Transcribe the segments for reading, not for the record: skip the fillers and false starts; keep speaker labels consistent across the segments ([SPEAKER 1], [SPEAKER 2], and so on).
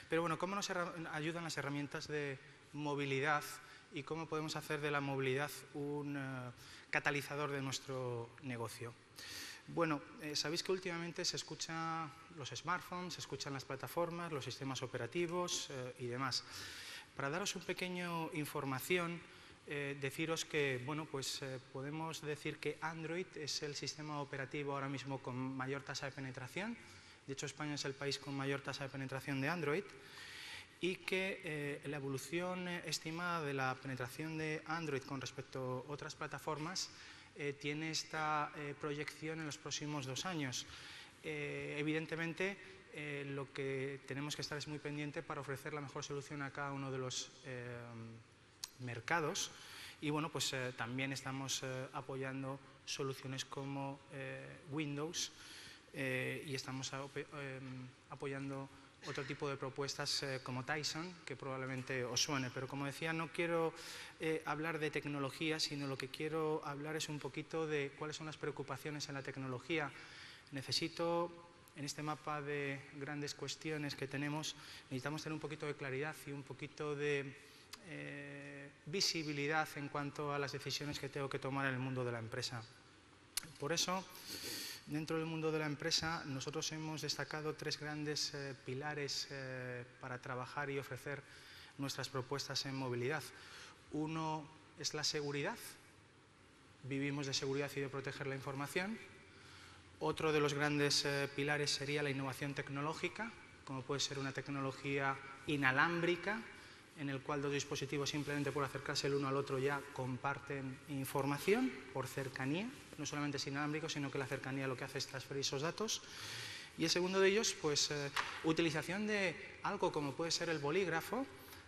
[SPEAKER 1] Pero bueno, ¿cómo nos ayudan las herramientas de movilidad y cómo podemos hacer de la movilidad un catalizador de nuestro negocio? Bueno, sabéis que últimamente se escuchan los smartphones, se escuchan las plataformas, los sistemas operativos y demás. Para daros un pequeño información, deciros que, bueno, pues podemos decir que Android es el sistema operativo ahora mismo con mayor tasa de penetración. De hecho, España es el país con mayor tasa de penetración de Android. Y que la evolución estimada de la penetración de Android con respecto a otras plataformas tiene esta proyección en los próximos 2 años. Evidentemente, lo que tenemos que estar es muy pendiente para ofrecer la mejor solución a cada uno de los mercados. Y bueno, pues también estamos apoyando soluciones como Windows y estamos apoyando otro tipo de propuestas como Tyson, que probablemente os suene. Pero como decía, no quiero hablar de tecnología, sino lo que quiero hablar es un poquito de cuáles son las preocupaciones en la tecnología. Necesito, en este mapa de grandes cuestiones que tenemos, necesitamos tener un poquito de claridad y un poquito de visibilidad en cuanto a las decisiones que tengo que tomar en el mundo de la empresa. Por eso, dentro del mundo de la empresa, nosotros hemos destacado 3 grandes pilares para trabajar y ofrecer nuestras propuestas en movilidad. Uno es la seguridad. Vivimos de seguridad y de proteger la información. Otro de los grandes pilares sería la innovación tecnológica, como puede ser una tecnología inalámbrica, en el cual 2 dispositivos simplemente por acercarse el uno al otro ya comparten información por cercanía. No solamente es inalámbrico, sino que la cercanía lo que hace es transferir esos datos. Y el segundo de ellos, pues utilización de algo como puede ser el bolígrafo,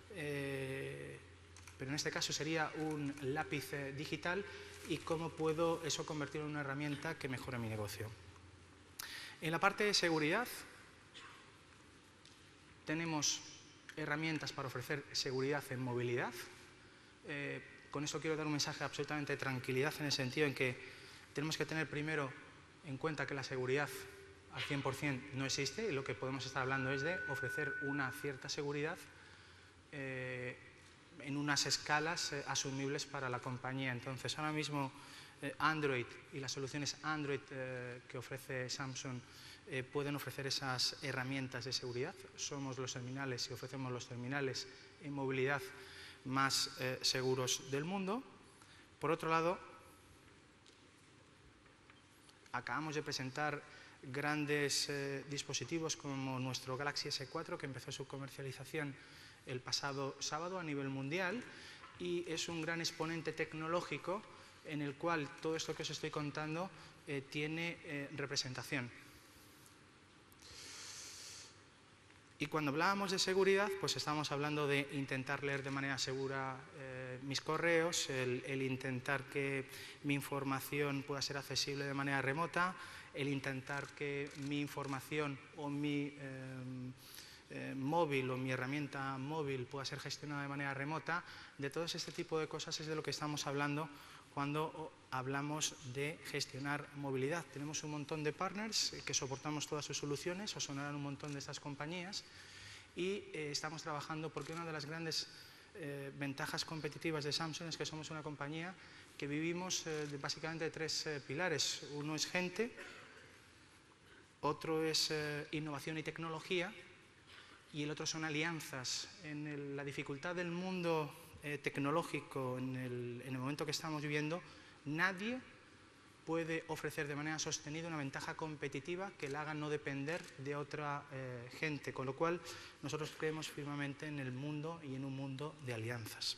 [SPEAKER 1] pero en este caso sería un lápiz digital, y cómo puedo eso convertirlo en una herramienta que mejore mi negocio. En la parte de seguridad tenemos herramientas para ofrecer seguridad en movilidad. Con esto quiero dar un mensaje absolutamente de tranquilidad, en el sentido en que tenemos que tener primero en cuenta que la seguridad al 100% no existe, y lo que podemos estar hablando es de ofrecer una cierta seguridad en unas escalas asumibles para la compañía. Entonces, ahora mismo Android y las soluciones Android que ofrece Samsung pueden ofrecer esas herramientas de seguridad. Somos los terminales y ofrecemos los terminales en movilidad más seguros del mundo. Por otro lado, acabamos de presentar grandes dispositivos como nuestro Galaxy S4, que empezó su comercialización el pasado sábado a nivel mundial, y es un gran exponente tecnológico en el cual todo esto que os estoy contando tiene representación. Y cuando hablábamos de seguridad, pues estamos hablando de intentar leer de manera segura mis correos, el intentar que mi información pueda ser accesible de manera remota, el intentar que mi información o mi móvil o mi herramienta móvil pueda ser gestionada de manera remota. De todo este tipo de cosas es de lo que estamos hablando cuando hablamos de gestionar movilidad. Tenemos un montón de partners que soportamos todas sus soluciones, os sonarán un montón de estas compañías, y estamos trabajando porque una de las grandes ventajas competitivas de Samsung es que somos una compañía que vivimos básicamente de 3 pilares. Uno es gente, otro es innovación y tecnología, y el otro son alianzas. En la dificultad del mundo tecnológico, en el momento que estamos viviendo, nadie puede ofrecer de manera sostenida una ventaja competitiva que la haga no depender de otra gente, con lo cual nosotros creemos firmemente en el mundo y en un mundo de alianzas.